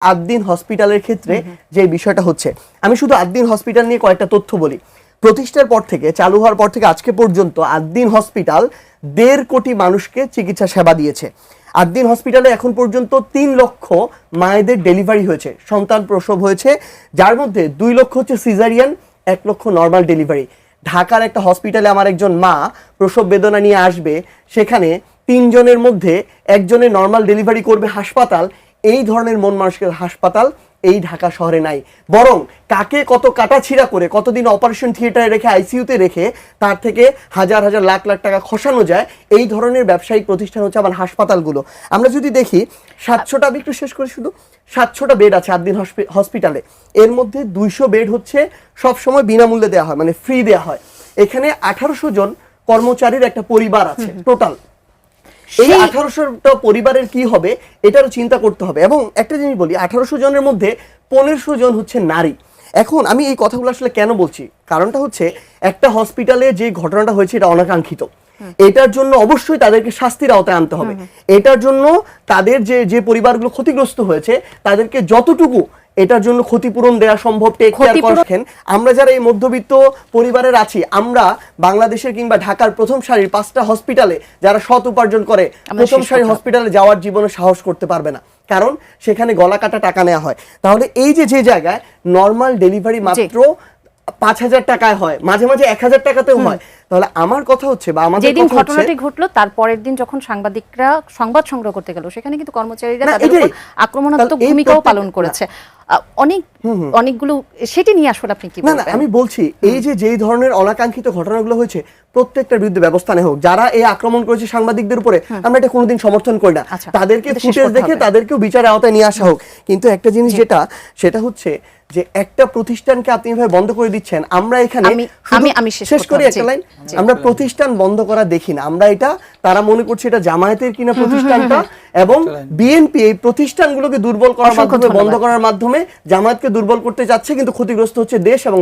আদ্দিন হসপিটালের ক্ষেত্রে যে বিষয়টা হচ্ছে, আমি শুধু আদ্দিন হসপিটাল নিয়ে কয়েকটা তথ্য বলি। প্রতিষ্ঠার পর থেকে, চালু হওয়ার পর থেকে আজকে পর্যন্ত আদ্দিন হসপিটাল 1.5 কোটি মানুষকে চিকিৎসা সেবা দিয়েছে। আদ্দিন হসপিটালে এখন পর্যন্ত 3 লক্ষ মায়েদের ডেলিভারি হয়েছে, সন্তান প্রসব হয়েছে, যার মধ্যে 2 লক্ষ হচ্ছে সিজারিয়ান, 1 লক্ষ নর্মাল ডেলিভারি। ঢাকার একটা হসপিটালে আমার একজন মা প্রসব বেদনা নিয়ে আসবে, সেখানে 3 জনের মধ্যে 1 জনের নর্মাল ডেলিভারি করবে হাসপাতাল। এই ধরনের মন মানসিকতার হাসপাতাল এই ঢাকা শহরে নাই। বরং কাকে কত কাটাছিড়া করে কতদিন অপারেশন থিয়েটারে রেখে আইসিইউতে রেখে তার থেকে হাজার হাজার লাখ লাখ টাকা খসানো যায়, এই ধরনের ব্যবসায়িক প্রতিষ্ঠান হচ্ছে আমার হাসপাতালগুলো। আমরা যদি দেখি 700টা, আমি একটু শেষ করে, শুধু 700টা বেড আছে আদ্দিন হসপিটালে, এর মধ্যে 200 বেড হচ্ছে সবসময় বিনামূল্যে দেওয়া হয়, মানে ফ্রি দেওয়া হয়। এখানে 1800 জন কর্মচারীর একটা পরিবার আছে টোটাল। এই 1800টা পরিবারের কি হবে এটারও চিন্তা করতে হবে। এবং একটা জিনিস বলি, 1800 জনের মধ্যে 1500 জন হচ্ছে নারী। এখন আমি এই কথাগুলো আসলে কেন বলছি, কারণটা হচ্ছে একটা হসপিটালে যে ঘটনাটা হয়েছে এটা অনাকাঙ্ক্ষিত। এটার জন্য অবশ্যই তাদেরকে শাস্তির আওতায় আনতে হবে। এটার জন্য তাদের যে পরিবারগুলো ক্ষতিগ্রস্ত হয়েছে তাদেরকে যতটুকু এটার জন্য ক্ষতিপূরণ দেওয়া সম্ভব টেক কেয়ার করেন। আমরা যারা এই মধ্যবিত্ত পরিবারের আছি, আমরা বাংলাদেশের কিংবা ঢাকার প্রথম সারির 5টা হসপিটালে যারা সৎ উপার্জন করে, প্রথম সারির হসপিটালে যাওয়ার জীবনে সাহস করতে পারবে না, কারণ সেখানে গলা কাটা টাকা নেওয়া হয়। তাহলে এই যে জায়গায় নর্মাল ডেলিভারি মাত্র 5000 টাকায় হয়, মাঝে মাঝে 1000 টাকাতেও হয়, তাহলে আমার কথা হচ্ছে বা আমাদের যেদিন ঘটনাটি ঘটলো তার পরের দিন যখন সাংবাদিকরা সংবাদ সংগ্রহ করতে গেল, সেখানে কিন্তু কর্মচারীরা তাদের উপর আক্রমণাত্মক ভূমিকাও পালন করেছে। অনেকগুলো সেটি নিয়ে আসলে আপনি কি বলবেন? না, আমি বলছি এই যেই ধরনের অনাকাঙ্ক্ষিত ঘটনাগুলো হয়েছে প্রত্যেকটার বিরুদ্ধে ব্যবস্থা নেওয়া হোক। যারা এই আক্রমণ করেছে সাংবাদিকদের উপরে, আমরা এটা কোনোদিন সমর্থন করি না। তাদেরকে ফুটেজ দেখে তাদেরকেও বিচারের আওতায় নিয়ে আসা হোক। কিন্তু একটা জিনিস সেটা হচ্ছে যে একটা প্রতিষ্ঠানকে আপনি এভাবে বন্ধ করে দিচ্ছেন। আমরা এখানে আমি শেষ করি একটা লাইন, আমরা প্রতিষ্ঠান বন্ধ করা দেখি না, আমরা এটা তারা মনে করছে এটা জামায়াতের কিনা প্রতিষ্ঠানটা, এবং বিএনপি এই প্রতিষ্ঠানগুলোকে দুর্বল করার মাধ্যমে, বন্ধ করার মাধ্যমে জামায়াতকে দুর্বল করতে যাচ্ছে, কিন্তু ক্ষতিগ্রস্ত হচ্ছে দেশ এবং